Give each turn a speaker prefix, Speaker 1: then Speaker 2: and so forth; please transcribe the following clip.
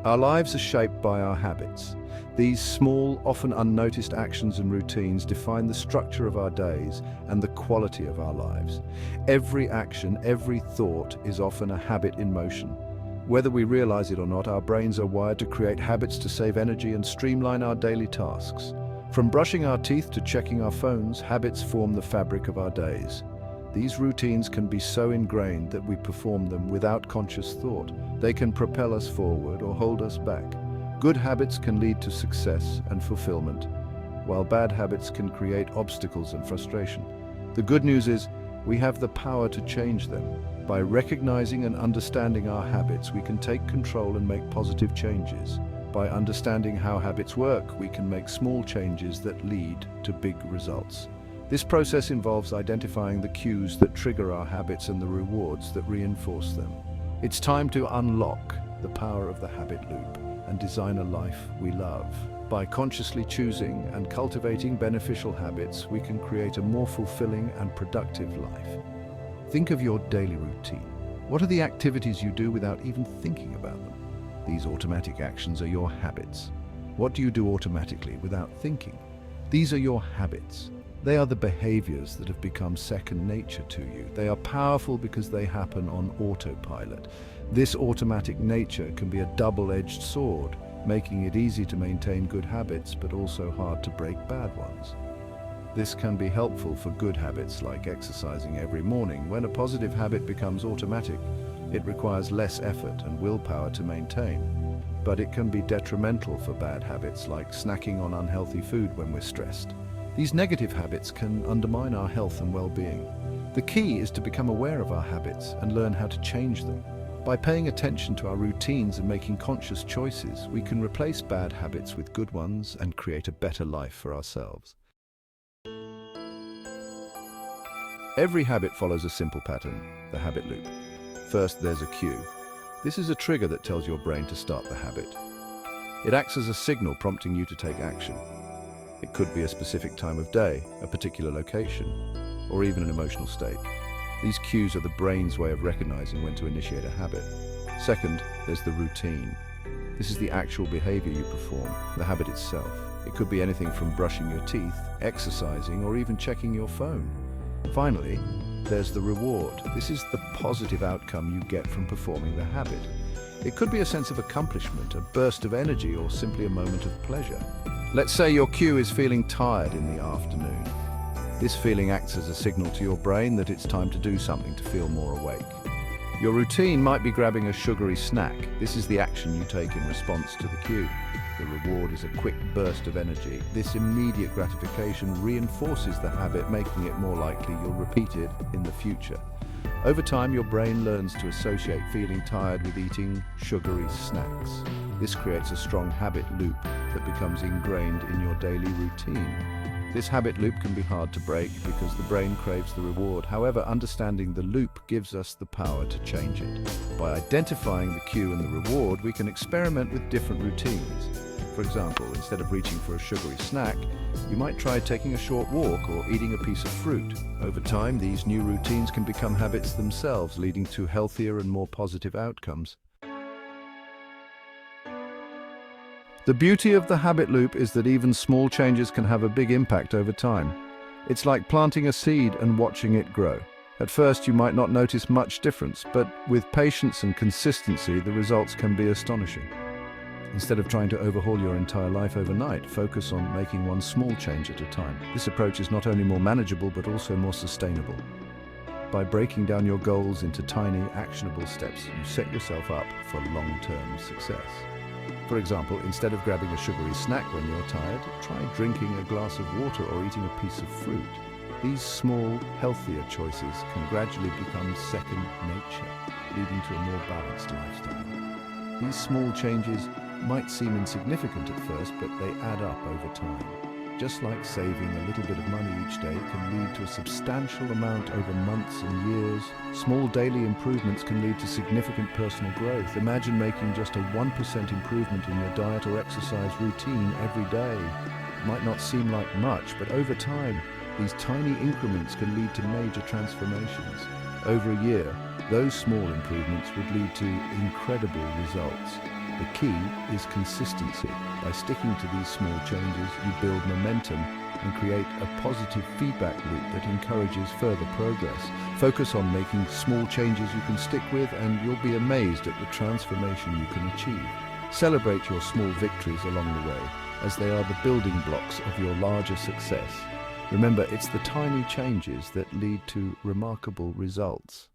Speaker 1: Our lives are shaped by our habits. These small, often unnoticed actions and routines define the structure of our days and the quality of our lives. Every action, every thought is often a habit in motion. Whether we realize it or not, our brains are wired to create habits to save energy and streamline our daily tasks. From brushing our teeth to checking our phones, habits form the fabric of our days. These routines can be so ingrained that we perform them without conscious thought. They can propel us forward or hold us back. Good habits can lead to success and fulfillment, while bad habits can create obstacles and frustration. The good news is, we have the power to change them. By recognizing and understanding our habits, we can take control and make positive changes. By understanding how habits work, we can make small changes that lead to big results. This process involves identifying the cues that trigger our habits and the rewards that reinforce them. It's time to unlock the power of the habit loop and design a life we love. By consciously choosing and cultivating beneficial habits, we can create a more fulfilling and productive life. Think of your daily routine. What are the activities you do without even thinking about them? These automatic actions are your habits. What do you do automatically without thinking? These are your habits. They are the behaviors that have become second nature to you. They are powerful because they happen on autopilot. This automatic nature can be a double-edged sword, making it easy to maintain good habits, but also hard to break bad ones. This can be helpful for good habits like exercising every morning. When a positive habit becomes automatic, it requires less effort and willpower to maintain. But it can be detrimental for bad habits like snacking on unhealthy food when we're stressed. These negative habits can undermine our health and well-being. The key is to become aware of our habits and learn how to change them. By paying attention to our routines and making conscious choices, we can replace bad habits with good ones and create a better life for ourselves. Every habit follows a simple pattern, the habit loop. First, there's a cue. This is a trigger that tells your brain to start the habit. It acts as a signal prompting you to take action. It could be a specific time of day, a particular location, or even an emotional state. These cues are the brain's way of recognizing when to initiate a habit. Second, there's the routine. This is the actual behavior you perform, the habit itself. It could be anything from brushing your teeth, exercising, or even checking your phone. Finally, there's the reward. This is the positive outcome you get from performing the habit. It could be a sense of accomplishment, a burst of energy, or simply a moment of pleasure. Let's say your cue is feeling tired in the afternoon. This feeling acts as a signal to your brain that it's time to do something to feel more awake. Your routine might be grabbing a sugary snack. This is the action you take in response to the cue. The reward is a quick burst of energy. This immediate gratification reinforces the habit, making it more likely you'll repeat it in the future. Over time, your brain learns to associate feeling tired with eating sugary snacks. This creates a strong habit loop that becomes ingrained in your daily routine. This habit loop can be hard to break because the brain craves the reward. However, understanding the loop gives us the power to change it. By identifying the cue and the reward, we can experiment with different routines. For example, instead of reaching for a sugary snack, you might try taking a short walk or eating a piece of fruit. Over time, these new routines can become habits themselves, leading to healthier and more positive outcomes. The beauty of the habit loop is that even small changes can have a big impact over time. It's like planting a seed and watching it grow. At first, you might not notice much difference, but with patience and consistency, the results can be astonishing. Instead of trying to overhaul your entire life overnight, focus on making one small change at a time. This approach is not only more manageable, but also more sustainable. By breaking down your goals into tiny, actionable steps, you set yourself up for long-term success. For example, instead of grabbing a sugary snack when you're tired, try drinking a glass of water or eating a piece of fruit. These small, healthier choices can gradually become second nature, leading to a more balanced lifestyle. These small changes might seem insignificant at first, but they add up over time. Just like saving a little bit of money each day can lead to a substantial amount over months and years, small daily improvements can lead to significant personal growth. Imagine making just a 1% improvement in your diet or exercise routine every day. It might not seem like much, but over time, these tiny increments can lead to major transformations. Over a year, those small improvements would lead to incredible results. The key is consistency. By sticking to these small changes, you build momentum and create a positive feedback loop that encourages further progress. Focus on making small changes you can stick with, and you'll be amazed at the transformation you can achieve. Celebrate your small victories along the way, as they are the building blocks of your larger success. Remember, it's the tiny changes that lead to remarkable results.